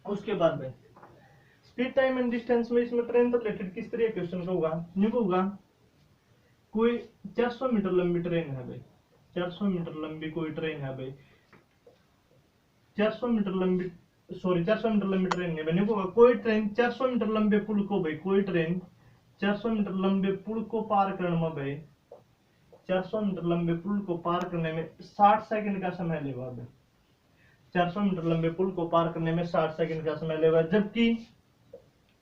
उसके बाद भाई स्पीड टाइम एंड डिस्टेंस में इसमें ट्रेन से रिलेटेड किस तरह क्वेश्चन का होगा, न्यू होगा। कोई 400 मीटर लंबी ट्रेन है भाई, 400 मीटर लंबी कोई ट्रेन है भाई, 400 मीटर लंबी, सॉरी 400 मीटर लंबी ट्रेन नहीं बने होगा। कोई ट्रेन 400 मीटर लंबे पुल को भाई, कोई ट्रेन 400 मीटर लंबे पुल को पार करने में भाई, 400 मीटर लंबे पुल को पार करने में 60 सेकंड का समय लेगा भाई। 400 मीटर लंबे पुल को पार करने में 60 सेकंड का समय लेगा, जबकि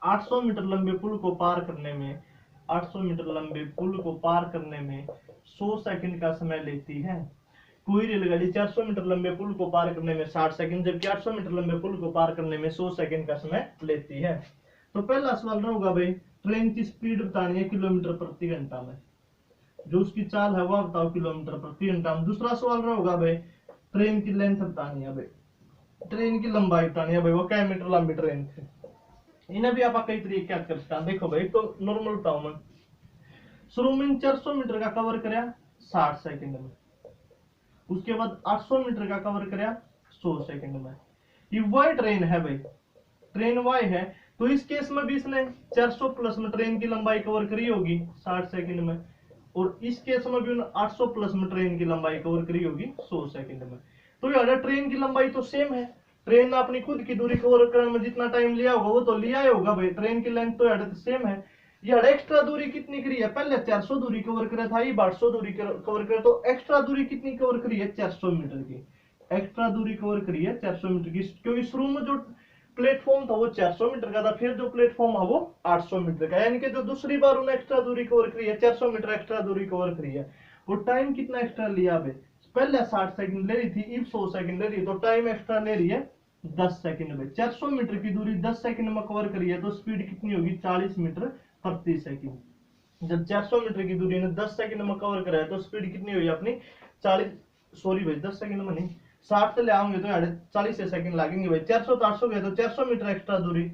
800 मीटर लंबे पुल को पार करने में, 800 मीटर लंबे पुल को पार करने में 100 सेकंड का समय लेती है। कोई रेलगाड़ी 400 मीटर लंबे पुल को पार करने में 60 सेकंड, जबकि 800 मीटर लंबे पुल को पार करने में 100 सेकंड का समय लेती है। तो पहला सवाल होगा भाई, ट्रेन की स्पीड बतानी है किलोमीटर प्रति घंटा में, जो उसकी चाल है वह बताओ किलोमीटर प्रति घंटा में। दूसरा सवाल होगा भाई, ट्रेन की लेंथ बतानी है भाई, ट्रेन की लंबाई बतानी है भाई, वो क्या मीटर लंबी ट्रेन थी। इन्हें भी आप कई तरीके क्या कर सकते हैं। देखो भाई, तो नॉर्मल बताऊं मैं, शुरू में 400 मीटर का कवर कराया 60 सेकंड में, उसके बाद 800 मीटर का कवर कराया 100 सेकंड में। ये वाई ट्रेन है भाई, ट्रेन वाई है, तो इस केस में भी इसने 400 प्लस में ट्रेन की लंबाई कवर करी होगी 60 सेकंड में, और इस केस में भी 800 प्लस में ट्रेन की लंबाई कवर करी होगी 100 सेकंड में। तो यार ट्रेन की लंबाई तो सेम है, ट्रेन ने अपनी खुद की दूरी कवर करने में जितना टाइम लिया होगा वो तो लिया ही होगा भाई। ट्रेन की लेंथ तो यार सेम है। यार एक्स्ट्रा दूरी कितनी करी है, पहले 400 दूरी कवर करा था, ये 800 दूरी कवर करा, तो एक्स्ट्रा दूरी कितनी कवर करी है 400 मीटर की, एक्स्ट्रा दूरी कवर करी है 400 मीटर की, क्योंकि शुरू में जो प्लेटफॉर्म था वो 400 मीटर का था, फिर जो प्लेटफॉर्म है वो 800 मीटर का, यानी कि जो दूसरी बार उन्होंने एक्स्ट्रा दूरी कवर करी है 400 मीटर एक्स्ट्रा दूरी कवर करी है। वो टाइम कितना एक्स्ट्रा लिया भाई, पहले 60 सेकंड ले रही थी, अब 100 सेकंड ले रही है, तो टाइम एक्स्ट्रा ले रही है 10 सेकंड में। 400 मीटर की दूरी 10 सेकंड में कवर करी है, तो स्पीड कितनी होगी 40 मीटर प्रति सेकंड। जब 400 मीटर की दूरी ने 10 सेकंड में कवर करा है, तो स्पीड कितनी हुई अपनी 40, सॉरी भाई 10 सेकंड में नहीं 60 से ले आएंगे तो यार 40 सेकंड लगेंगे भाई। 400 तो 800 गया तो 400 मीटर एक्स्ट्रा दूरी,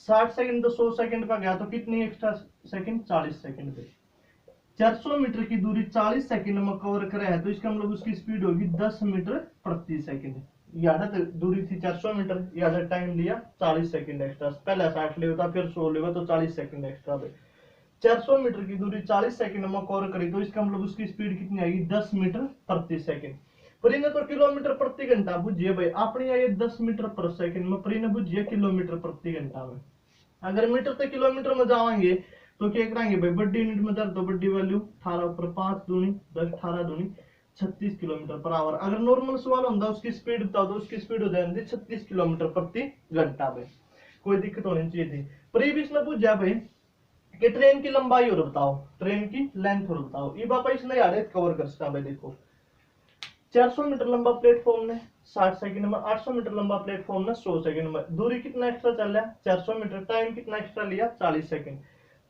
60 सेकंड तो 100 सेकंड का गया, तो कितनी एक्स्ट्रा सेकंड 40 सेकंड पे। 400 मीटर की दूरी 40 सेकंड में कवर करा है, तो इसका मतलब उसकी स्पीड होगी 10 मीटर प्रति सेकंड। यार दूरी थी 400 मीटर, यार टाइम लिया 40 सेकंड एक्स्ट्रा, पहले 60 ले होता फिर 100 लेगा तो 40 सेकंड एक्स्ट्रा भाई। 400 मीटर की दूरी 40 सेकंड में कवर करी, तो इसका मतलब उसकी स्पीड कितनी आएगी 10 मीटर प्रति सेकंड। पर इन्हें तो किलोमीटर प्रति घंटा बुझिए भाई, अपनी आई 10 मीटर पर सेकंड में, पर इन्हें बुझिए किलोमीटर प्रति घंटा में। अगर मीटर से किलोमीटर में जाएंगे तो क्या करेंगे भाई, बड़ी यूनिट में दर तो बड़ी वैल्यू 18 ऊपर 5 दूनी 10, 18 दूनी 36 किलोमीटर पर आवर। अगर नॉर्मल सवाल होता उसकी स्पीड बताओ, तो उसकी स्पीड हो जाती 36 किलोमीटर प्रति घंटा भाई, कोई दिक्कत होनी चाहिए थी। प्रीवियस में पूछा भाई कि ट्रेन की लंबाई और बताओ, ट्रेन की लेंथ और बताओ, ये बापा इसने यार कवर कर सकता भाई। देखो 400 मीटर लंबा प्लेटफॉर्म ने 60 सेकंड में, 800 मीटर लंबा प्लेटफॉर्म ने 100 सेकंड में, दूरी कितना एक्स्ट्रा चल रहा है 400 मीटर, टाइम कितना एक्स्ट्रा लिया 40 सेकंड।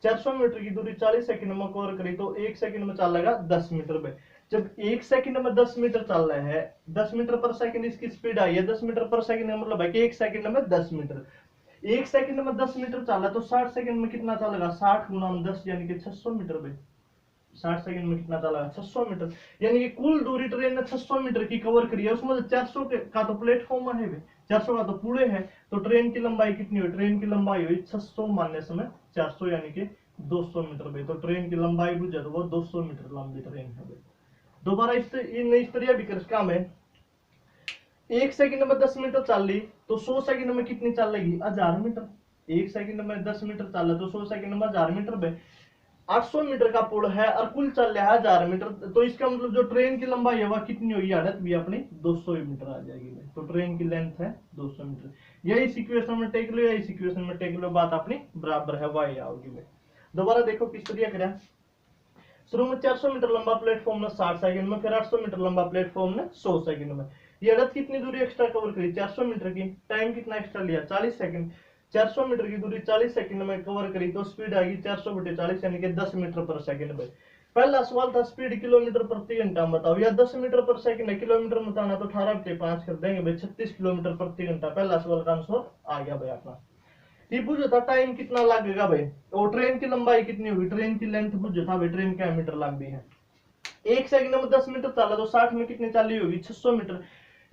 400 मीटर की दूरी 40 सेकंड में कवर करी, तो 1 सेकंड में चल लेगा 10 मीटर पे। जब 1 सेकंड में 10 मीटर चल रहा है, 10 मीटर पर सेकंड इसकी स्पीड आई है, 10 मीटर पर सेकंड मतलब है कि 1 सेकंड में 10 मीटर, 1 सेकंड में 10 मीटर चल रहा है, तो 60 सेकंड में कितना चलेगा 60 गुना 10 यानी कि 600 मीटर पे। 60 सेकंड में कितना चला 600 मीटर, यानी कि कुल दूरी ट्रेन ने 600 मीटर की कवर करी है। उसमें 400 का तो प्लेटफॉर्म है, 400 का तो पूरे है, तो ट्रेन की लंबाई कितनी हुई, ट्रेन की लंबाई हुई 600 मानने समय 400 यानी कि 200 मीटर भाई। तो ट्रेन की लंबाई बुझे तो वो 200 मीटर लंबी ट्रेन है भाई। दोबारा इस तरह भी कर काम है, 1 सेकंड में 10 मीटर चल ली, तो 100 सेकंड में कितनी चल लेगी 1000 मीटर। 1 सेकंड में 10 मीटर चल रहा, तो 100 सेकंड में 1000 मीटर भाई। 800 मीटर का पुल है और कुल चल रहा है 1000 मीटर, तो इसका मतलब जो ट्रेन की लंबाई है वह कितनी होगी आदत भी अपनी 200 मीटर आ जाएगी भाई। तो ट्रेन की लेंथ है 200 मीटर। यही इक्वेशन में टेक लो, यही इक्वेशन में टेक लो, बात अपनी बराबर है, वाई आओगी भाई। दोबारा देखो किस तरह करें। शुरू में 400 मीटर लंबा प्लेटफॉर्म ने 60 सेकंड में, फिर 800 मीटर लंबा प्लेटफॉर्म ने 100 सेकंड में। ये अड़त कितनी दूरी एक्स्ट्रा कवर करी 400 मीटर की, टाइम कितना एक्स्ट्रा लिया 40 सेकंड। 400 मीटर की दूरी 40 सेकंड में कवर करी, तो स्पीड आएगी 400/40 यानी कि 10 मीटर पर सेकंड में। पहला सवाल था स्पीड किलोमीटर प्रति घंटा बताओ, या 10 मीटर पर सेकंड है, किलोमीटर में बताना तो 18/5 कर देंगे भाई, 36 किलोमीटर प्रति घंटा। पहला सवाल का आंसर आ गया भाई अपना। ये पूछा था टाइम कितना लगेगा भाई, और ट्रेन की लंबाई कितनी होगी, ट्रेन की लेंथ पूछा था भाई, ट्रेन क्या मीटर लंबी है। 1 सेकंड में 10 मीटर चला, तो 60 में कितनी चाली होगी 600 मीटर।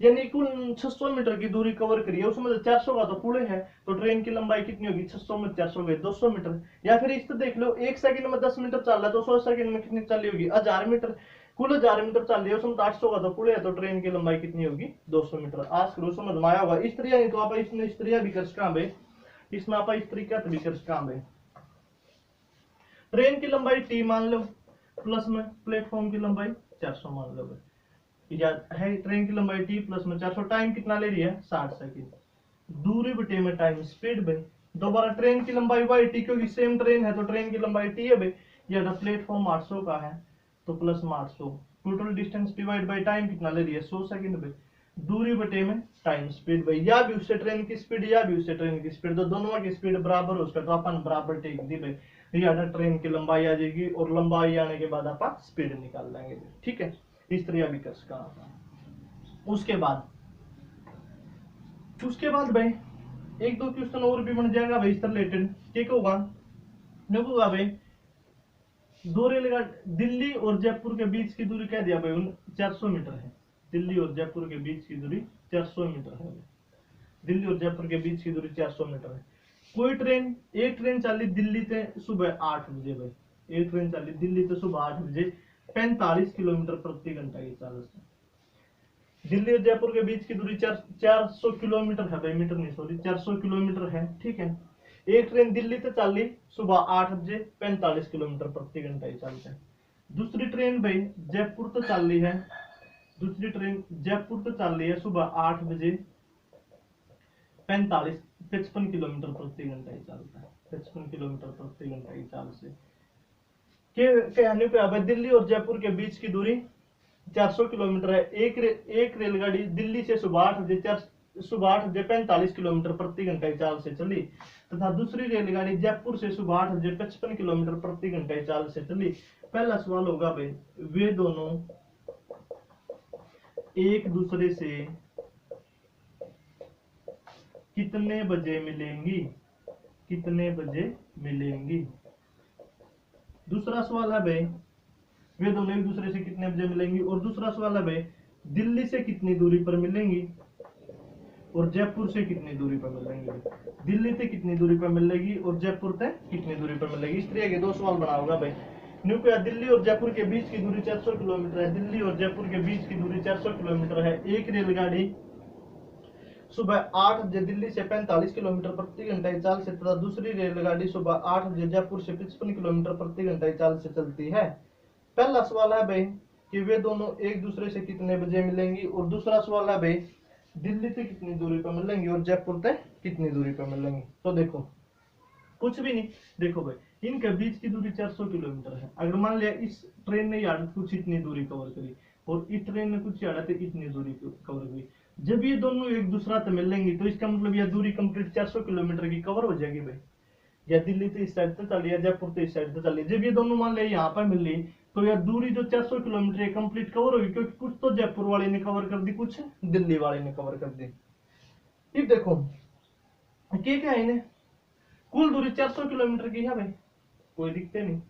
यानी कुल 600 मीटर की दूरी कवर करी है, उसमें 400 का तो पुणे है, तो ट्रेन की लंबाई कितनी होगी, 600 में 400 गए 200 मीटर। या फिर इस तरह देख लो, 1 सेकंड में 10 मीटर चल रहा है तो 100 सेकंड में कितनी चली होगी, 1000 मीटर। कुल 1000 मीटर चल रही है, उसमें 800 का तो पुणे है, तो ट्रेन की लंबाई कितनी होगी, 200 मीटर। आज करो समझ में आया होगा। इस तरह नहीं तो आप इसमें इस तरह भी कर सका भाई, इसमें आप इस तरीका भी कर सका भाई। ट्रेन की लंबाई टी मान लो, प्लस में प्लेटफॉर्म की लंबाई 400 मान लो भाई, या है ट्रेन की लंबाई टी प्लस में 400, टाइम कितना ले रही है, 60 सेकंड। दूरी बटे में टाइम स्पीड भाई, दोबारा ट्रेन की लंबाई वाई टी, क्योंकि सेम ट्रेन है तो ट्रेन की लंबाई टी है भाई। ये प्लेटफॉर्म 800 का है तो प्लस में 800, total distance divide by time कितना ले रही है, 100 सेकंड भाई। दूरी बटे में टाइम स्पीड भाई, या भी उससे ट्रेन की स्पीड या भी उससे ट्रेन की स्पीड, तो दोनों की स्पीड बराबर हो उसका, तो अपन बराबर टेक दी भाई। ये ट्रेन की लंबाई आ जाएगी और लंबाई आने के बाद अपन स्पीड निकाल लेंगे, ठीक है। इस तरह भी कर सका। उसके बाद भाई एक दो क्वेश्चन और भी बन जाएगा भाई इससे रिलेटेड। क्या होगा, होगा भाई, दो रेलगाड़ी दिल्ली और जयपुर के बीच की दूरी कह दिया भाई 400 मीटर है। दिल्ली और जयपुर के बीच की दूरी 400 मीटर है। दिल्ली और जयपुर के बीच की दूरी 400 मीटर है। कोई ट्रेन, एक ट्रेन चली दिल्ली से सुबह 8 बजे भाई, एक ट्रेन चली दिल्ली से सुबह 8 बजे 45 किलोमीटर प्रति घंटा की चाल से। दिल्ली और जयपुर के बीच की दूरी 400 किलोमीटर है भाई, मीटर नहीं सॉरी 400 किलोमीटर है, ठीक है। एक ट्रेन दिल्ली से चली सुबह 8 बजे 45 किलोमीटर प्रति घंटा की चाल से। दूसरी ट्रेन भाई जयपुर तो चल रही है, दूसरी ट्रेन जयपुर तो चल रही है सुबह 8 बजे 55 किलोमीटर प्रति घंटा की चाल से, 55 किलोमीटर प्रति घंटा की चाल से। कहने पे अब दिल्ली और जयपुर के बीच की दूरी 400 किलोमीटर है। एक रेलगाड़ी दिल्ली से सुबह 8 बजे 45 किलोमीटर प्रति घंटा की चाल से चली, तथा दूसरी रेलगाड़ी जयपुर से सुबह 8 बजे 55 किलोमीटर प्रति घंटा की चाल से चली। पहला सवाल होगा भाई, वे दोनों एक दूसरे से कितने बजे मिलेंगी, कितने बजे मिलेंगी। दूसरा सवाल है भाई, वे दोनों एक दूसरे से कितने बजे मिलेंगी। और दूसरा सवाल है भाई, दिल्ली से कितनी दूरी पर मिलेंगी और जयपुर से कितनी दूरी पर मिलेंगी। दिल्ली से कितनी दूरी पर मिलेगी और जयपुर से कितनी दूरी पर मिलेगी। इस तरह के दो सवाल बनाओगा भाई। न्यूक्लिया दिल्ली और जयपुर के बीच की दूरी 400 किलोमीटर है, दिल्ली और जयपुर के बीच की दूरी 400 किलोमीटर है। एक रेलगाड़ी सुबह 8 बजे दिल्ली से 45 किलोमीटर प्रति घंटा की चाल से तथा दूसरी रेलगाड़ी सुबह 8 बजे जयपुर से 55 किलोमीटर प्रति घंटा की चाल से चलती है। पहला सवाल है भाई कि वे दोनों एक दूसरे से कितने बजे मिलेंगी। और दूसरा सवाल है भाई, दिल्ली से कितनी दूरी पर मिलेंगी और जयपुर से कितनी दूरी पर मिलेंगी। तो देखो कुछ भी नहीं, देखो भाई इनके बीच की दूरी 400 किलोमीटर है। अगर मान लिया इस ट्रेन ने यार कुछ इतनी दूरी कवर करी और इस ट्रेन ने कुछ यार इतनी दूरी कवर करी, जब ये दोनों एक दूसरा से मिलेंगी तो इसका मतलब यह दूरी कंप्लीट 400 किलोमीटर की कवर हो जाएगी भाई। या दिल्ली से इस साइड से चलिए, जयपुर से इस साइड से चलिए, जब ये दोनों मान लिया यहाँ पर मिल रही तो यह दूरी जो 400 किलोमीटर है कंप्लीट कवर होगी, क्योंकि कुछ तो जयपुर वाले ने कवर कर दी, कुछ दिल्ली वाले ने कवर कर दी। अब देखो क्या है इन्हें, कुल दूरी 400 किलोमीटर की है भाई, कोई दिक्कत नहीं।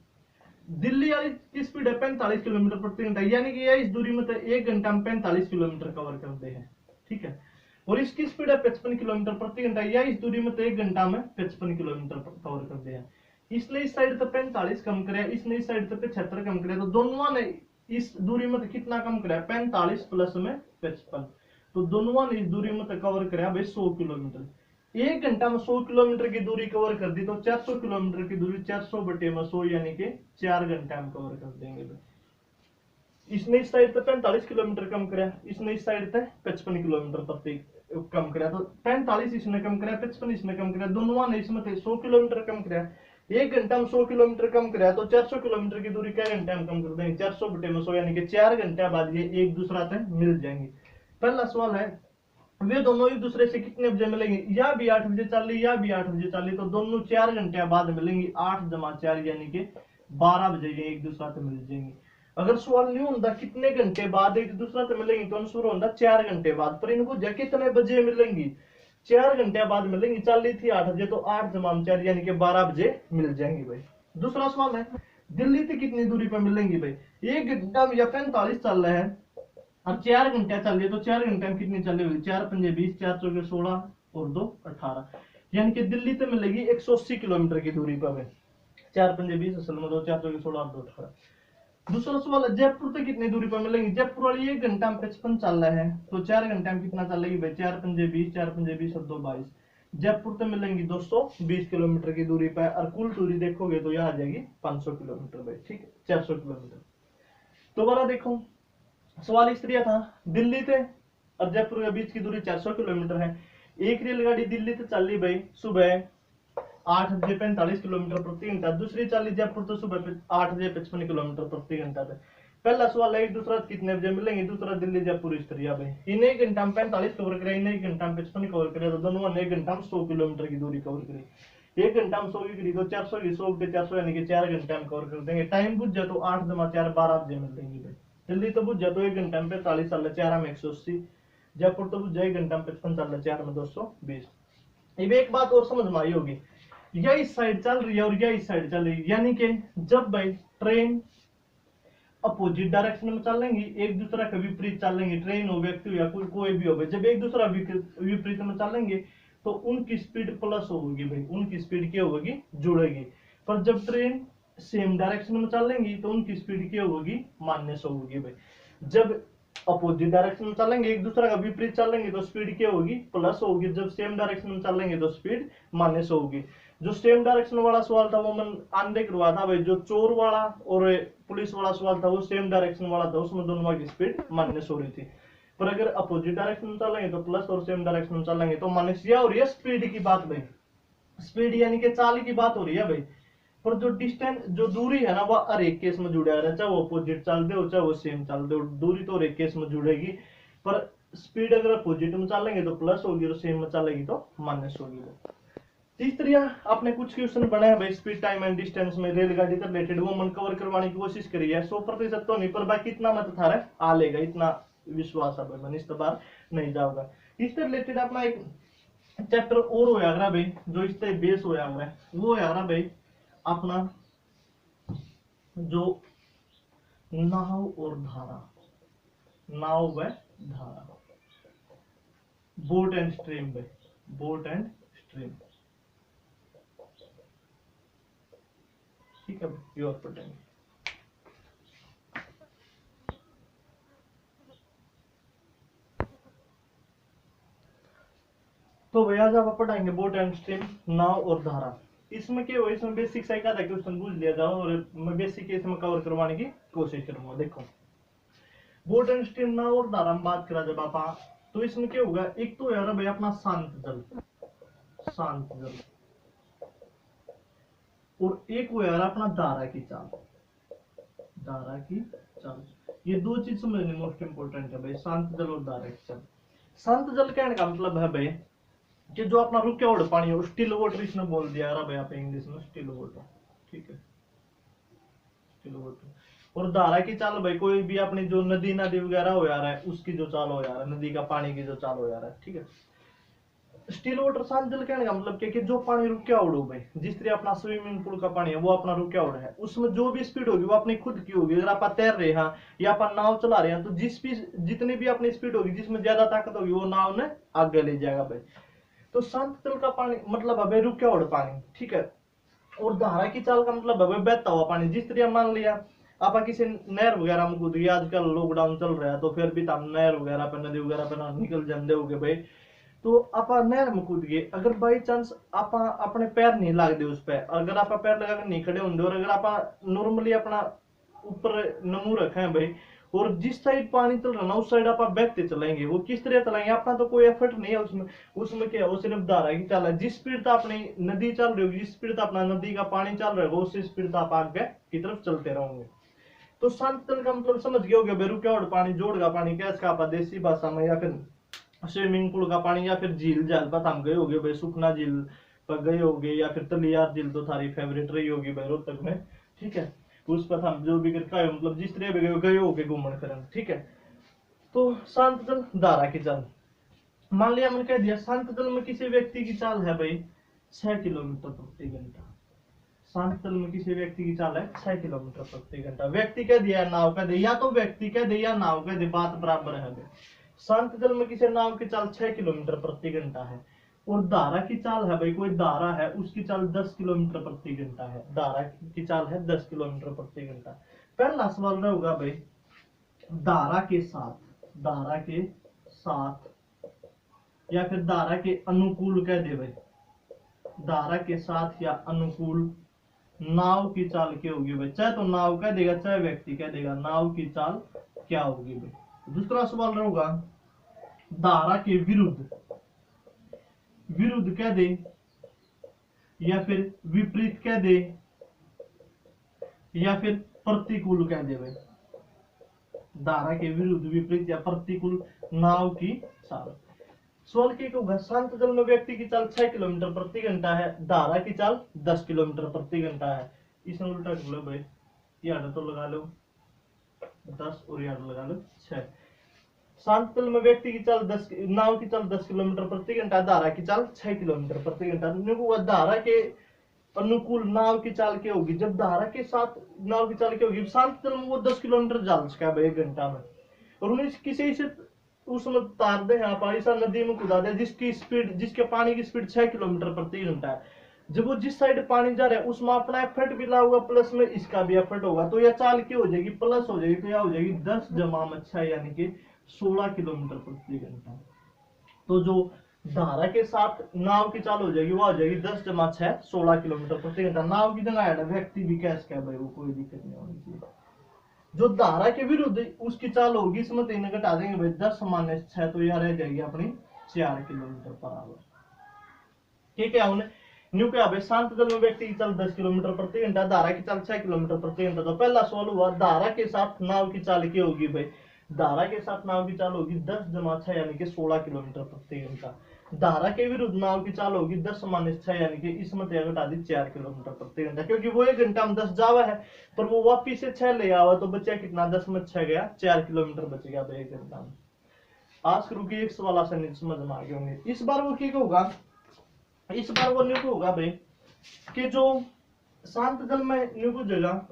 दिल्ली वाली की स्पीड है 45 किलोमीटर प्रति घंटा, यानी कि इस दूरी में 1 घंटा में 45 किलोमीटर कवर करते हैं, ठीक है। और इसकी स्पीड है 55 किलोमीटर प्रति घंटा, या इस दूरी में 1 घंटा में 55 किलोमीटर कवर करते हैं। इसने इस साइड तक 45 कम कराया, इसने इस साइड तक 75 कम कराया, तो दोनों ने इस दूरी में कितना कम कराया, 45 प्लस में 55, तो दोनों ने इस दूरी में कवर कराया भाई 100 किलोमीटर। 1 घंटा में 100 किलोमीटर की दूरी कवर कर दी, तो 400 किलोमीटर की दूरी 400 बटे में 100 यानी कि 4 घंटा में कवर कर देंगे भाई। इसने इस साइड तक 45 किलोमीटर कम कराया, इसने इस साइड तक 55 किलोमीटर प्रति कम कराया, तो 45 इसने कम कराया, 55 इसने कम कराया, दोनों ने इसमें 100 किलोमीटर कम कराया। 1 घंटा में 100 किलोमीटर कम कराया, तो 400 किलोमीटर की दूरी क्या घंटे में कम कर देंगे, 400 बटे में 100 यानी कि 4 घंटे बाद ये एक दूसरा से मिल जाएंगे। पहला सवाल है, वे दोनों एक दूसरे से कितने बजे मिलेंगे, या भी 8 बजे चल रही या भी 8 बजे चल रही, तो दोनों 4 घंटे बाद मिलेंगी। 8 जमा 4 यानी कि 12 बजे ये एक दूसरा से मिल जाएंगे। अगर सवाल नहीं होता कितने घंटे बाद एक दूसरा से मिलेंगी, तो आंसर होता 4 घंटे बाद, पर इनको कितने बजे मिलेंगी, 4 घंटे बाद मिलेंगी। चल रही थी 8 बजे, तो 8 जमा 4 यानी कि 12 बजे मिल जाएंगी भाई। दूसरा सवाल है, दिल्ली से कितनी दूरी पर मिलेंगी भाई, 1 घंटा में या 45 चल रहा है, और 4 घंटे चल रही है, तो 4 घंटे में कितनी चल रही होगी? 4 पंजे 20, 4 चौके 16 और 2 18, यानी कि दिल्ली तक मिलेगी 180 किलोमीटर की दूरी पर। 4 पंजे 20, असल में 2 4 चौके 16 और 2 18। दूसरा सवाल है, जयपुर तक कितनी दूरी पर मिलेंगी? जयपुर वाली 1 घंटा में 55 चल रहा है, तो 4 घंटे में कितना चलेगी भाई? 4 पंजे 20, 4 पंजे 20 और 2 22। जयपुर तक मिलेंगी 220 किलोमीटर की दूरी पर, और कुल दूरी देखोगे तो यहाँ आ जाएगी 500 किलोमीटर भाई, ठीक है, 400 किलोमीटर। दोबारा देखो, सवाल इस तरह था, दिल्ली से और जयपुर के बीच की दूरी 400 किलोमीटर है। एक रेलगाड़ी दिल्ली से चल रही भाई सुबह 8:45 किलोमीटर प्रति घंटा, दूसरी चाली जयपुर तो सुबह 8:55 किलोमीटर प्रति घंटा पे। पहला सवाल है, एक दूसरा कितने बजे मिलेंगे? दूसरा दिल्ली जयपुर इस तरह भाई, इन 1 घंटा में 45 कवर करे, इन 1 घंटा में 55 कवर करे, तो दोनों ने 1 घंटा में 100 किलोमीटर की दूरी कवर करी। 1 घंटा में 100 की करी तो 400 की 100 के 400 यानी कि 4 घंटे में कवर कर देंगे। टाइम बुझ जाए तो 8 जमा 4 12 बजे मिलेंगी भाई। दिल्ली तो बुझ जाए तो 1 घंटा में 45 साल 4 में 180, जयपुर तो बुझ जाए 1 घंटा में 55 साल 4 में 220। अब एक बात और समझ में आई होगी, यह इस साइड चल रही है और यह इस साइड चल रही है, यानी कि जब भाई ट्रेन अपोजिट डायरेक्शन में चलेंगी, एक दूसरा का विपरीत चलेंगे, ट्रेन हो, व्यक्ति हो या कोई भी हो भाई, जब एक दूसरा विपरीत में चलेंगे तो उनकी स्पीड प्लस होगी भाई, उनकी स्पीड क्या होगी? जुड़ेगी। पर जब ट्रेन सेम डायरेक्शन में चलेंगी तो उनकी स्पीड क्या होगी? माइनस होगी भाई। जब अपोजिट डायरेक्शन में चलेंगे, एक दूसरा का विपरीत चलेंगे तो स्पीड क्या होगी? प्लस होगी। जब सेम डायरेक्शन में चलेंगे तो स्पीड माइनस होगी। जो सेम डायरेक्शन वाला सवाल था वो मैं आंधे करवा था भाई, जो चोर वाला और पुलिस वाला सवाल था वो सेम डायरेक्शन वाला था, उसमें दोनों की स्पीड माइनस हो रही थी। पर अगर अपोजिट डायरेक्शन में चलेंगे तो प्लस, और सेम डायरेक्शन में चलेंगे तो माइनस। या और ये स्पीड की बात भाई, स्पीड यानी कि चाल की बात हो रही है भाई। पर जो डिस्टेंस, जो दूरी है ना, वो हर एक केस में जुड़ा है, चाहे वो अपोजिट चल दे हो चाहे वो सेम चल दे हो, दूरी तो हर एक केस में जुड़ेगी। पर स्पीड अगर अपोजिट में चलेंगे तो प्लस होगी और सेम में चलेगी तो माइनस होगी। इस तरह आपने कुछ क्वेश्चन बनाए भाई स्पीड टाइम एंड डिस्टेंस में रेलगाड़ी से रिलेटेड, वो मन कवर करवाने की कोशिश करी है। 100% तो नहीं, पर बाकी इतना मत था रहा आ लेगा, इतना विश्वास है भाई, मैंने इस बार नहीं जाऊंगा। इससे रिलेटेड अपना एक चैप्टर और होया अगर भाई, जो इससे बेस होया अगर वो होया अगर भाई अपना जो नाव और धारा, नाव व धारा, बोट एंड स्ट्रीम भाई, बोट एंड स्ट्रीम, ठीक है भाई, और पढ़ेंगे। तो भैया जब आप पढ़ाएंगे बोट एंड स्ट्रीम, नाव और धारा, इसमें क्या हुआ, इसमें बेसिक साइक का क्वेश्चन पूछ लिया जाओ और मैं बेसिक इसमें कवर करवाने की कोशिश करूंगा। देखो बोट एंड स्ट्रीम, नाव और धारा में बात करा जब आप, तो इसमें क्या होगा, एक तो यार भाई अपना शांत जल, शांत जल, और एक वो यार अपना धारा की चाल, धारा की चाल। ये दो चीज समझनी मोस्ट इंपोर्टेंट है भाई, शांत जल और धारा की चाल। शांत जल कहने का मतलब है भाई कि जो अपना रुके हुए पानी हो, स्टिल वाटर इसने बोल दिया यार भाई आप इंग्लिश में, स्टिल वाटर, ठीक है, स्टिल वाटर। और धारा की चाल भाई कोई भी अपनी जो नदी नदी वगैरह हो यार है उसकी जो चाल हो यार है, नदी का पानी की जो चाल हो यार है, ठीक है। स्टिल वाटर शांत जल कहने का मतलब क्या कि जो पानी रुकिया उड़ भाई, जिस तरह अपना स्विमिंग पूल का पानी है वो अपना रुकिया उड़ है, उसमें जो भी स्पीड होगी वो अपनी खुद की होगी। अगर आप तैर रहे हैं या आप नाव चला रहे हैं तो जितनी भी अपनी स्पीड होगी, जिसमें ज्यादा ताकत होगी वो नाव ने आगे ले जाएगा भाई। तो शांत जल का पानी मतलब है रुकिया हुआ पानी, ठीक है। और धारा की चाल का मतलब है बहता हुआ पानी। जिस तरह मान लिया आप किसी नहर वगैरह में कूद गए, आजकल लॉकडाउन चल रहा है तो फिर भी हम नहर वगैरह पे, नदी वगैरह पे ना निकल जाते हो भाई, तो आप नहर में कूद गए, अगर बाई चांस आप अपने पैर नहीं लागते उस पर, अगर आप पैर लगाकर नहीं खड़े होंगे और अगर आप नॉर्मली अपना ऊपर नमू रखे हैं भाई, और जिस साइड पानी चल रहा है ना उस साइड आप बहते चलाएंगे, वो किस तरह चलाएंगे, अपना तो कोई एफर्ट नहीं है उसमें। उसमें क्या है, वो सिर्फ धारा की चाल है। जिस स्पीड से अपनी नदी चल रही होगी, जिस स्पीड से अपना नदी का पानी चल रहा है उस स्पीड से आप आगे की तरफ चलते रहोगे। तो शांत जल का मतलब समझ गए होगे, रुका हुआ पानी, जोड़ का पानी, गैस का आप देसी भाषा में, या फिर स्विमिंग पूल का पानी, या फिर झील झाल पर हम गए होगे भाई, सुखना झील पर गए होगे, या फिर तलियार झील तो थारी फेवरेट रही होगी भाई रोहतक में, ठीक है। उस पर हम जो भी करके मतलब जिस तरह भी गए होगे घूमने फिरन, ठीक है। तो शांत जल, धारा की चाल, मान लिया मैंने कह दिया शांत जल में किसी व्यक्ति की चाल है भाई 6 किलोमीटर प्रति घंटा, शांत जल में किसी व्यक्ति की चाल है 6 किलोमीटर प्रति घंटा। व्यक्ति कह दिया नाव कह दे, या तो व्यक्ति कह दे या नाव कह दे, बात बराबर है। शांत जल में किसी नाव की चाल 6 किलोमीटर प्रति घंटा है। और धारा की चाल है भाई, कोई धारा है उसकी चाल 10 किलोमीटर प्रति घंटा है। धारा की चाल है 10 किलोमीटर प्रति घंटा। पहला सवाल रहेगा भाई, धारा के साथ या फिर धारा के अनुकूल कह दे भाई, धारा के साथ या अनुकूल नाव की चाल क्या होगी भाई। चाहे तो नाव कह देगा चाहे व्यक्ति कह देगा, नाव की चाल क्या होगी भाई। दूसरा सवाल रहेगा, धारा के विरुद्ध कह दे या फिर विपरीत कह दे या फिर प्रतिकूल कह दे भाई। धारा के विरुद्ध, विपरीत या प्रतिकूल नाव की चाल। सवाल क्या होगा, शांत जल में व्यक्ति की चाल 6 किलोमीटर प्रति घंटा है, धारा की चाल 10 किलोमीटर प्रति घंटा है। इसमें उल्टा कर लो भाई, याद तो लगा लो 10 और याद लगा लो 6। शांत जल में व्यक्ति की चाल 10, नाव की चाल 10 किलोमीटर प्रति घंटा, धारा की चाल 6 किलोमीटर प्रति घंटा। धारा के अनुकूल नाव की चाल क्या होगी, जब धारा के साथ नाव की चाल क्या होगी, शांत जल में वो 10 किलोमीटर चल सका है 1 घंटा में। और उन्हें किसी से उसमें तार दे आप ऐसा नदी में कूदा दे जिसके पानी की स्पीड 6 किलोमीटर प्रति घंटा है। जब वो जिस साइड पानी जा रहा है उसमें अपना एफर्ट भी ला हुआ, प्लस में इसका भी एफर्ट होगा, तो यह चाल क्या हो जाएगी, प्लस हो जाएगी। तो यह हो जाएगी 10 जमा 6 यानी कि 16 किलोमीटर प्रति घंटा। तो जो धारा के साथ नाव की चाल हो जाएगी वो हो जाएगी 10 जमा 6 16 किलोमीटर प्रति घंटा। नाव की जगह ऐड व्यक्ति भी कैस क्या भाई, वो कोई दिक्कत नहीं होनी चाहिए। जो धारा के विरुद्ध उसकी चाल होगी, इसमें 3 घटा देंगे भाई, 10 माइनस 6, तो यह रह जाएगी अपनी 4 किलोमीटर पर आवर। ठीक है, उन्हें न्यू क्या भाई, शांत जल में व्यक्ति की चाल 10 किलोमीटर प्रति घंटा, धारा की चाल 6 किलोमीटर प्रति घंटा। तो पहला सवाल हुआ, धारा के साथ नाव की चाल क्या होगी भाई। धारा के साथ नाव की चाल होगी 10 जमा 6 यानी कि 16 किलोमीटर प्रति घंटा। धारा के विरुद्ध नाव की चाल होगी 10 माइनस 6 यानी कि इसमें घटा दी 4 किलोमीटर प्रति घंटा, क्योंकि वो 1 घंटा में 10 जावा है, पर वो वापिस से 6 ले आवा, तो बचा कितना, 10 में 6 गया, 4 किलोमीटर बच गया 1 घंटा में। आज शुरू की एक सवाल आसानी समझ में आ गए होंगे। इस बार वो क्या होगा, इस बार वो न्यू होगा भाई कि जो शांत जल में न्यू जगह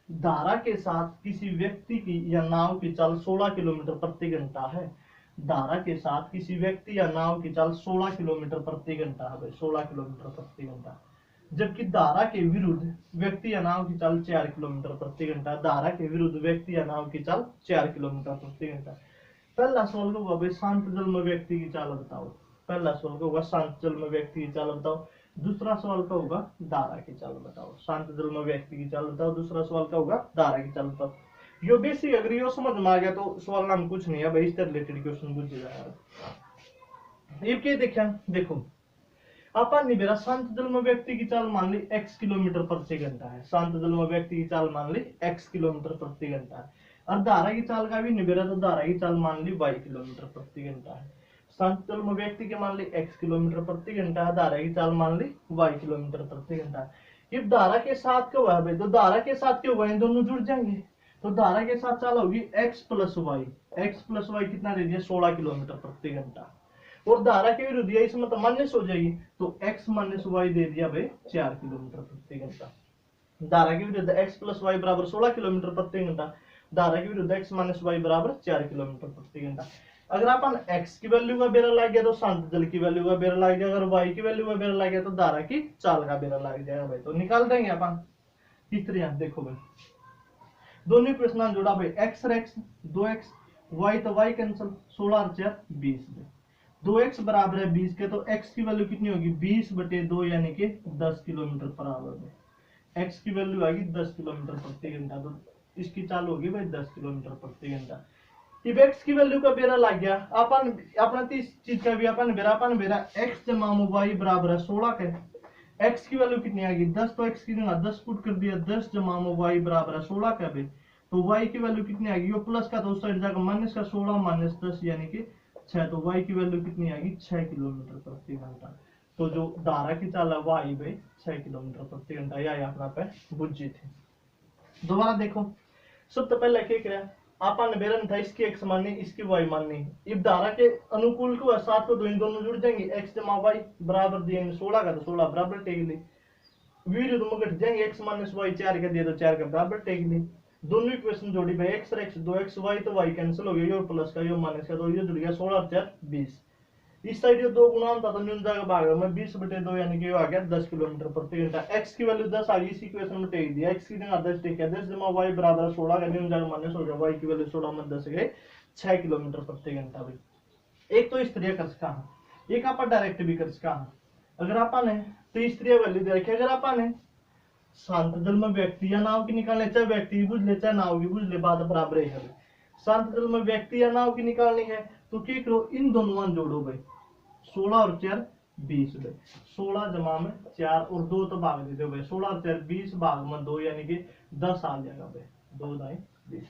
धारा के साथ किसी व्यक्ति की या नाव की चाल 16 किलोमीटर प्रति घंटा है। धारा के साथ किसी व्यक्ति या नाव की चाल 16 किलोमीटर प्रति घंटा है भाई, 16 किलोमीटर प्रति घंटा। जबकि धारा के विरुद्ध व्यक्ति या नाव की चाल 4 किलोमीटर प्रति घंटा। धारा के विरुद्ध व्यक्ति या नाव की चाल 4 किलोमीटर प्रति घंटा। पहला सवाल होगा भाई, शांत जल में व्यक्ति की चाल बताओ। पहला सवाल होगा शांत जल में व्यक्ति की चाल बताओ। दूसरा सवाल का होगा धारा की चाल बताओ। शांत जल में व्यक्ति की चाल बताओ, दूसरा सवाल का होगा धारा की चाल बताओ। यो बेसिक अगर यो समझ में आ गया तो सवाल नाम कुछ नहीं है भाई, इससे रिलेटेड क्वेश्चन पूछ जाएगा। ये क्या देखा, देखो अपन नहीं बेरा, शांत जल में व्यक्ति की चाल मान ली x किलोमीटर प्रति घंटा है। शांत जल में व्यक्ति की चाल मान ली x किलोमीटर प्रति घंटा है। और धारा की चाल का भी नहीं बेरा, तो धारा की चाल मान ली y किलोमीटर प्रति घंटा है। शांत जल में व्यक्ति के मान ली x किलोमीटर प्रति घंटा है, धारा की चाल मान ली y किलोमीटर प्रति घंटा है। ये धारा के साथ क्या हुआ है भाई, तो धारा के साथ क्या हुआ, इन दोनों जुड़ जाएंगे, तो धारा के साथ चाल होगी x प्लस वाई कितना दे दिया, 16 किलोमीटर प्रति घंटा। और धारा के विरुद्ध इसमें तो माइनस हो जाएगी, तो x माइनस वाई दे दिया भाई 4 किलोमीटर प्रति घंटा। धारा के विरुद्ध x प्लस वाई बराबर 16 किलोमीटर प्रति घंटा, धारा के विरुद्ध x माइनस वाई बराबर 4 किलोमीटर प्रति घंटा। अगर अपन x की वैल्यू का बेरा लग गया तो शांत जल की वैल्यू का बेरा लग जाएगा, अगर y की वैल्यू का बेरा लग गया तो धारा की चाल का बेरा लग जाएगा भाई। तो निकाल देंगे अपन। तीसरी देखो भाई, दोनों प्रश्न जोड़ा भाई, x और x 2x, y तो y कैंसिल, 16 और 4 20 में 2x बराबर है 20 के, तो x की वैल्यू कितनी होगी 20/2 यानी कि 10 किलोमीटर पर आवर में। x की वैल्यू आएगी 10 किलोमीटर प्रति घंटा, तो इसकी चाल होगी भाई 10 किलोमीटर प्रति घंटा। अब x की वैल्यू का बेरा लग गया, अपन अपना इस चीज का भी अपन बेरा x जमा y बराबर है 16 के। x की वैल्यू कितनी आएगी 10, तो x की जगह 10 पुट कर दिया, 10 जमा y बराबर है 16 का भी, तो y की वैल्यू कितनी आएगी, ये प्लस का तो उस साइड जाकर माइनस का 16 माइनस 10 यानी कि 6, तो y की वैल्यू कितनी आएगी 6 किलोमीटर प्रति घंटा। तो जो धारा की चाल है y भाई 6 किलोमीटर प्रति घंटा, यह अपना पे बुझी थी। दोबारा देखो, सबसे पहले क्या किया अपन बेरन था, इसकी x माननी इसकी y माननी। इब धारा के अनुकूल को साथ को इन दोनों जुड़ जाएंगे, x जमा y बराबर दिए 16 का, तो 16 बराबर टेक ली। विरुद्ध में घट जाएंगे, x माइनस वाई 4 का दिया तो 4 का बराबर टेक दी। दोनों इक्वेशन जोड़ी भाई, x और x 2x y तो y कैंसिल हो गया, ये प्लस का ये माइनस का, तो ये जुड़ गया 16 और 4 20। इस साइड ये 2 गुना था तो न्यूनतम का भाग में 20/2 यानी कि आ गया 10 किलोमीटर प्रति घंटा। x की वैल्यू 10 आ गई, इस इक्वेशन में टेक दिया, x की जगह 10 टेक है, 10 जमा y बराबर 16 का न्यूनतम माइनस हो गया, y की वैल्यू 16 में 10 गए 6 किलोमीटर प्रति घंटा। भाई एक तो इस तरह कर सका, एक आप डायरेक्ट भी कर सका। अगर आपने तो इस तरह वैल्यू दे रखी, अगर आपने शांत जल में व्यक्ति या नाव की निकालने, चाहे व्यक्ति की बुझ ले चाहे नाव की बुझ ले, बात बराबर है। शांत जल में व्यक्ति या नाव की निकालनी है तो क्या करो, इन दोनों जोड़ो भाई, 16 और 4 20 भाई, 16 जमा में 4 और 2 तो भाग दे दो भाई, 16 और 4 20 भाग में 2 यानी कि 10 आ जाएगा भाई, 2 दाएं 20।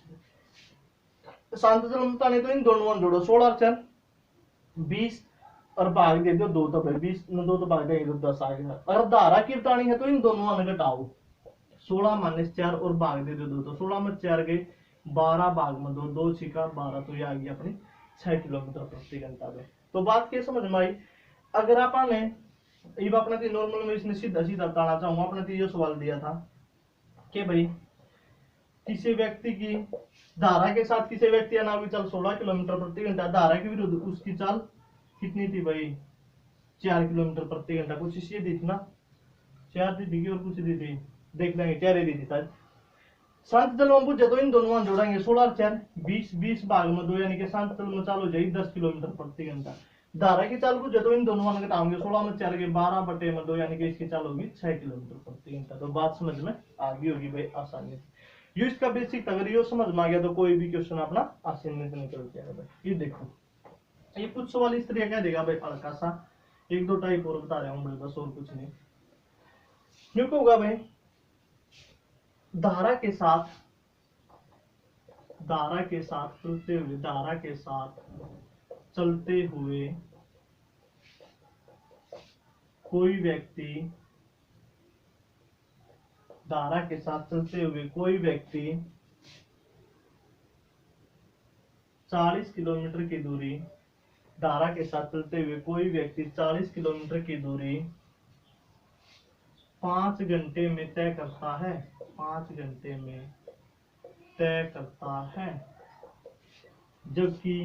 शांत जल में तो इन दोनों जोड़ो, 16 और 4 20 और भाग दे दो 2 तो भाई 20 में 2 तो भाग देंगे तो 10 आ गया। अगर धारा की बतानी है तो इन दोनों में घटाओ, 16 माइनस 4 और भाग दे दो 2, तो 16 में 4 गए 12 भाग में 2, 2 छिका 12, तो ये आ गई अपनी 6 किलोमीटर प्रति घंटा में। तो बात क्या समझ में आई। अगर आपने ये अपने नॉर्मल में इसने सीधा सीधा बताना चाहूंगा, अपने ये सवाल दिया था कि भाई किसी व्यक्ति की धारा के साथ किसी व्यक्ति या नाव की चाल 16 किलोमीटर प्रति घंटा, धारा के विरुद्ध उसकी चाल कितनी थी भाई, 4 किलोमीटर प्रति घंटा, कुछ इसी दी थी ना, 4 दी थी और कुछ दी थी, देख लेंगे 4 दी थी शायद। शांत जल में बुझे तो इन दोनों जोड़ेंगे, 16 और 4 20, 20 भाग में 2 यानी कि शांत जल में चाल हो जाएगी 10 किलोमीटर प्रति घंटा। धारा की चाल बुझे तो इन दोनों घटाओगे, 16 में 4 के 12/2 यानी कि इसकी चाल होगी 6 किलोमीटर प्रति घंटा। तो बात समझ में आ गई होगी भाई आसानी से। ये इसका बेसिक, अगर ये समझ में आ गया तो कोई भी क्वेश्चन अपना आसानी से निकल जाएगा भाई। ये देखो ये कुछ सवाल इस तरह का देगा भाई, हल्का सा 1-2 टाइप और बता रहा हूँ भाई, बस और कुछ नहीं। क्यों होगा भाई, धारा के साथ चलते हुए, धारा के साथ चलते हुए कोई व्यक्ति, धारा के साथ चलते हुए कोई व्यक्ति 40 किलोमीटर की दूरी, धारा के साथ चलते हुए कोई व्यक्ति 40 किलोमीटर की दूरी 5 घंटे में तय करता है, 5 घंटे में तय करता है, जबकि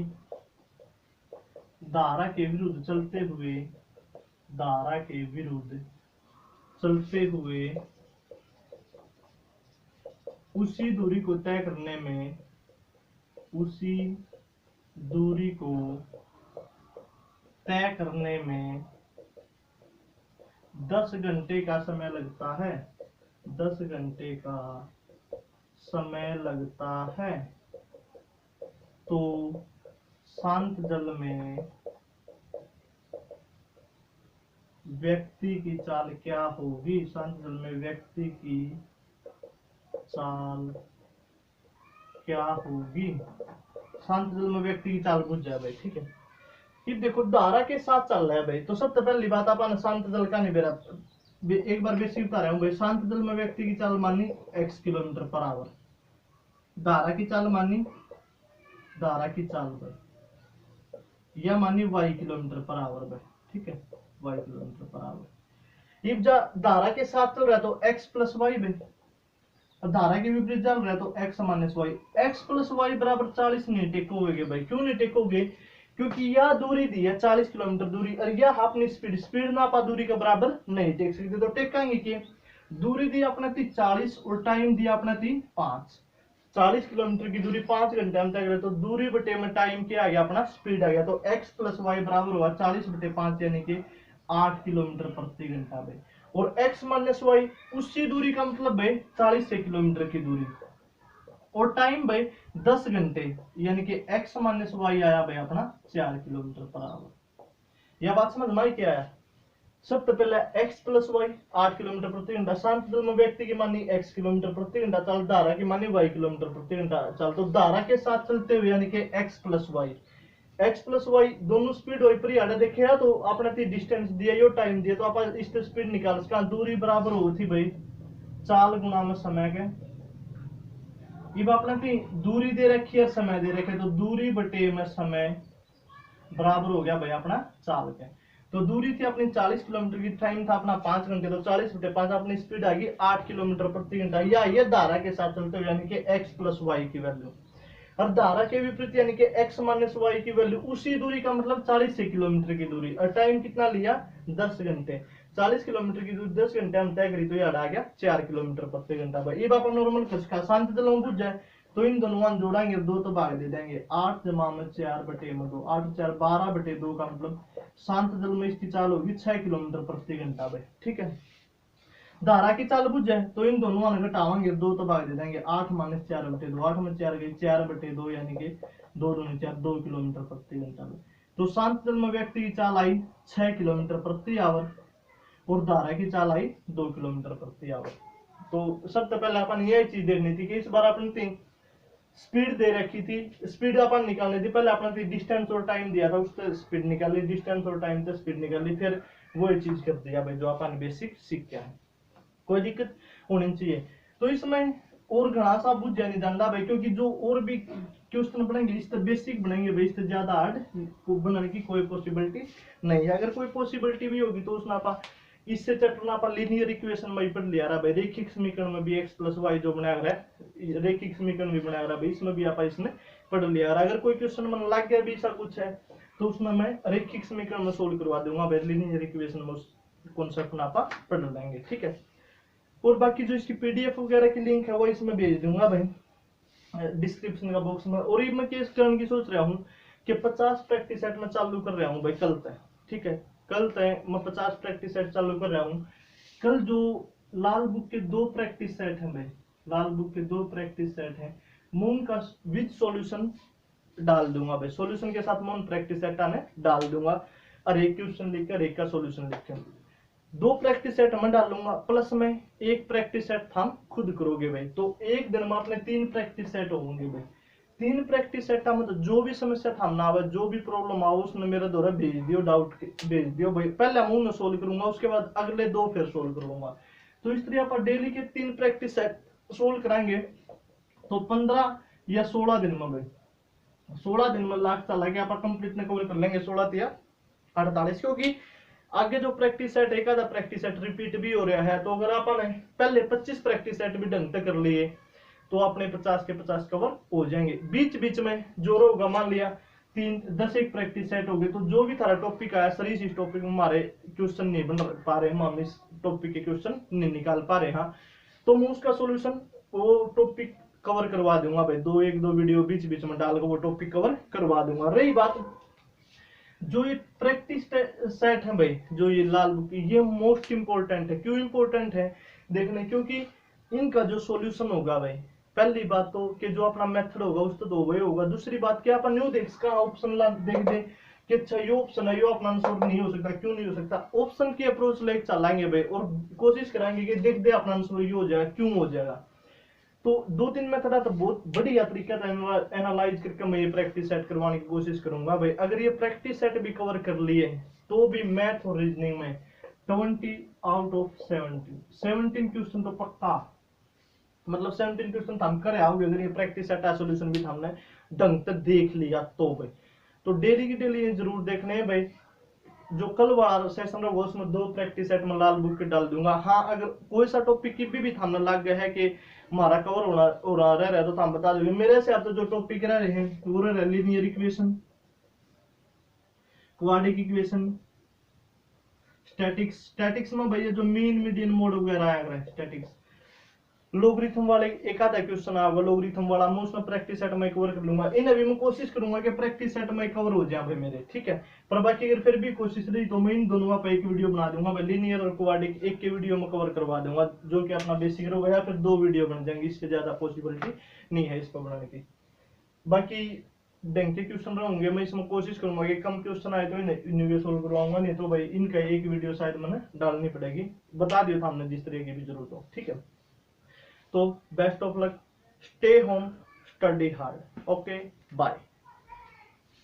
धारा के विरुद्ध चलते हुए, धारा के विरुद्ध चलते हुए उसी दूरी को तय करने में, उसी दूरी को तय करने में 10 घंटे का समय लगता है, 10 घंटे का समय लगता है। तो शांत जल में व्यक्ति की चाल क्या होगी, शांत जल में व्यक्ति की चाल क्या होगी, शांत जल में व्यक्ति की चाल बुझ जाए भाई, ठीक है। ये देखो धारा के साथ चल रहा है भाई, तो सबसे पहली बात अपन शांत जल का नहीं बेरा, एक बार बेसिक बता रहा हूँ भाई। शांत जल में व्यक्ति की चाल मानी x किलोमीटर पर आवर, धारा की चाल मानी, धारा की चाल भाई यह मानी y किलोमीटर पर आवर भाई, ठीक है, y किलोमीटर पर आवर। अब धारा के साथ चल रहा है तो x प्लस वाई भाई, धारा के विपरीत चल रहा है तो x minus y, x plus y बराबर 40 नहीं टेकोगे भाई। क्यों नहीं टेकोगे, क्योंकि यह दूरी दी है 40 किलोमीटर दूरी, और यह अपनी स्पीड नापा दूरी के बराबर नहीं टेक सकते, तो टेकेंगे कि दूरी दी अपने थी 40 और टाइम दिया अपने थी 5, 40 किलोमीटर की दूरी 5 घंटे में तय करे, तो दूरी बटे में टाइम क्या आ गया अपना, स्पीड आ गया। तो x प्लस वाई बराबर हुआ 40/5 यानी कि 8 किलोमीटर प्रति घंटा भाई। और x माइनस वाई उसी दूरी का मतलब भाई 40 किलोमीटर की दूरी, और टाइम भाई 10 घंटे यानी कि x माइनस वाई आया भाई अपना 4 किलोमीटर पर आवर। यह बात समझ में आई क्या है। सबसे पहले x प्लस वाई 8 किलोमीटर प्रति घंटा, शांत जल में व्यक्ति की मानी x किलोमीटर प्रति घंटा चल, धारा की मानी y किलोमीटर प्रति घंटा चल। तो धारा के साथ चलते हुए यानी कि x प्लस वाई दोनों स्पीड हुई पर देखे है, तो आपने डिस्टेंस दिया यो टाइम दिया, तो आप इस स्पीड निकाल सका, दूरी बराबर हो थी भाई चाल गुना में समय के। अब आपने दूरी दे रखी है, समय दे रखे, तो दूरी बटे में समय बराबर हो गया भाई अपना चाल के। तो दूरी थी अपनी 40 किलोमीटर की, टाइम था अपना 5 घंटे, तो 40/5 अपनी स्पीड आ गई 8 किलोमीटर प्रति घंटा, या ये धारा के साथ चलते हुए यानी कि x प्लस वाई की वैल्यू। और धारा के विपरीत यानी कि x माइनस वाई की वैल्यू उसी दूरी का मतलब 40 किलोमीटर की दूरी, और टाइम कितना लिया 10 घंटे। 40 किलोमीटर की दूरी 10 घंटे हम तय करी तो यार आ गया 4 किलोमीटर प्रति घंटा। भाई ये बात नॉर्मल खसखा शांति जल बुझ जाए तो इन दोनों जोड़ेंगे, 2 तो भाग दे देंगे, 8 जमा में 4/2, 8 4 12/2 का मतलब शांत जल में इसकी चाल होगी 6 किलोमीटर प्रति घंटा। भाई ठीक है, धारा की चाल बुझ जाए तो इन दोनों घटावांगे, 2 तो भाग दे देंगे, 8 माइनस 4/2, 8 में 4 गई 4/2 यानी कि 2 दूनी 4, 2 किलोमीटर प्रति घंटा में। तो शांत जल में व्यक्ति की चाल आई 6 किलोमीटर प्रति आवर और धारा की चाल आई 2 किलोमीटर प्रति आवर। तो सबसे पहले अपन यही चीज देखनी थी कि इस बार अपन स्पीड दे रखी थी, स्पीड अपन निकालनी थी, पहले अपने डिस्टेंस और टाइम दिया था, उससे स्पीड निकाली, डिस्टेंस और टाइम से स्पीड निकाली, फिर वो चीज कर दिया भाई जो अपन बेसिक सीख गया है। कोई दिक्कत होनी चाहिए। तो इसमें और घना सा बुझ जाने जानता भाई, क्योंकि जो और भी क्वेश्चन बनेंगे इससे बेसिक बनेंगे भाई, इससे ज्यादा हार्ड बनाने की कोई पॉसिबिलिटी नहीं है। अगर कोई पॉसिबिलिटी भी होगी तो उसमें आप इससे चैप्टर आप लीनियर इक्वेशन में पढ़ लिया रहा भाई, रेखिक समीकरण में भी x प्लस वाई जो बनाया रहा है, रेखिक समीकरण भी बनाया रहा भाई, इसमें भी आप इसमें पढ़ लिया रहा। अगर कोई क्वेश्चन मन लग गया भी ऐसा कुछ है तो उसमें मैं रेखिक समीकरण में सोल्व करवा दूंगा भाई, लीनियर इक्वेशन में कॉन्सेप्ट आप पढ़ लेंगे, ठीक है। और बाकी जो इसकी पीडीएफ वगैरह की लिंक है वो इसमें भेज दूंगा भाई डिस्क्रिप्शन का बॉक्स में। और ये मैं केस करने की सोच रहा हूँ कि 50 प्रैक्टिस सेट में चालू कर रहा हूँ भाई कल तक, ठीक है, कल तक मैं 50 प्रैक्टिस सेट चालू कर रहा हूँ। कल जो लाल बुक के 2 प्रैक्टिस सेट हैं भाई, लाल बुक के 2 प्रैक्टिस सेट हैं, मैं उनका विद सॉल्यूशन डाल दूंगा भाई, सॉल्यूशन के साथ मैं उन प्रैक्टिस सेट आने डाल दूंगा, और एक क्वेश्चन लिखकर एक का सॉल्यूशन लिखकर 2 प्रैक्टिस सेट मैं डालूंगा, प्लस में 1 प्रैक्टिस सेट हम खुद करोगे भाई। तो एक दिन में अपने 3 प्रैक्टिस सेट होंगे भाई, 3 प्रैक्टिस सेट मतलब जो भी समस्या था ना आवे, जो भी प्रॉब्लम आओ उसने मेरे द्वारा भेज दियो, डाउट भेज दियो भाई, पहले मैं उन्हें सोल्व करूंगा, उसके बाद अगले 2 फिर सोल्व करूंगा। तो इस तरह आप डेली के 3 प्रैक्टिस सेट सोल्व कराएंगे तो 15 या 16 दिन में भाई, 16 दिन में लाख चला के आप कंप्लीट ने कवर कर लेंगे, 16 या 48, क्योंकि आगे जो प्रैक्टिस सेट एक आधा प्रैक्टिस सेट रिपीट भी हो रहा है। तो अगर आपने पहले 25 प्रैक्टिस सेट भी ढंग से कर लिए तो अपने 50 के 50 कवर हो जाएंगे। बीच बीच में जो होगा, मान लिया 10 एक प्रैक्टिस सेट हो गए, तो जो भी थारा टॉपिक आया सर इस टॉपिक में हमारे क्वेश्चन नहीं बन पा रहे, हम इस टॉपिक के क्वेश्चन नहीं निकाल पा रहे, हाँ, तो मैं उसका सोल्यूशन वो टॉपिक कवर करवा दूंगा भाई, 1-2 वीडियो बीच बीच में डालकर वो टॉपिक कवर करवा दूंगा। रही बात जो ये प्रैक्टिस सेट है भाई, जो ये लाल बुक, ये मोस्ट इंपोर्टेंट है। क्यों इंपोर्टेंट है देखने, क्योंकि इनका जो सॉल्यूशन होगा भाई, पहली बात तो कि जो अपना मेथड होगा उस तो वही होगा, दूसरी बात क्या अपन न्यू देख इसका ऑप्शन देख दे कि अच्छा ये ऑप्शन है, ये अपना आंसर नहीं हो सकता, क्यों नहीं हो सकता, ऑप्शन की अप्रोच लेके चलाएंगे भाई और कोशिश कराएंगे कि देख दे अपना आंसर ये हो जाएगा, क्यों हो जाएगा। तो 2-3 मेथड है तो बहुत बढ़िया तरीका था एनालाइज करके मैं ये प्रैक्टिस सेट करवाने की कोशिश करूंगा भाई। अगर ये प्रैक्टिस सेट भी कवर कर लिए तो भी मैथ और रीजनिंग में 20 आउट ऑफ 17 क्वेश्चन तो पक्का, मतलब 17 क्वेश्चन हम करे आओगे अगर ये प्रैक्टिस सेट सॉल्यूशन भी हमने ढंग से देख लिया तो भाई। तो डेली की डेली ये जरूर देखने हैं भाई। जो कल वाला सेशन है वो उसमें 2 प्रैक्टिस सेट में लाल बुक के डाल दूंगा। हाँ, अगर कोई सा टॉपिक की भी थामने लग गया है कि हमारा कवर हो रहा है तो हम बता दोगे। मेरे से तो जो टॉपिक रह रहे हैं वो रह रहे linear equation, quadratic equation, statics में भैया जो मीन मीडियन मोड वगैरह आया स्टैटिक्स, लोगरिथम वाले एक आधा क्वेश्चन आएगा लोगरिथम वाला, मैं उसमें प्रैक्टिस सेट में कवर कर लूंगा। इन अभी मैं कोशिश करूंगा कि प्रैक्टिस सेट में कवर हो जाए भाई मेरे, ठीक है। पर बाकी अगर फिर भी कोशिश रही तो मैं इन दोनों का एक वीडियो बना दूंगा भाई, लीनियर और क्वाड्रेटिक एक के वीडियो में कवर करवा दूंगा, जो कि अपना बेसिक होगा, या फिर 2 वीडियो बन जाएंगे, इससे ज्यादा पॉसिबिलिटी नहीं है इसको बनाने की। बाकी ढंग के क्वेश्चन होंगे, मैं इसमें कोशिश करूंगा कि कम क्वेश्चन आए तो इन्हें सोल्व करवाऊंगा, नहीं तो भाई इनका एक वीडियो शायद मैंने डालनी पड़ेगी, बता दिया था हमने जिस तरह की भी जरूरत हो, ठीक है। तो best of luck, stay home, study hard, okay, bye.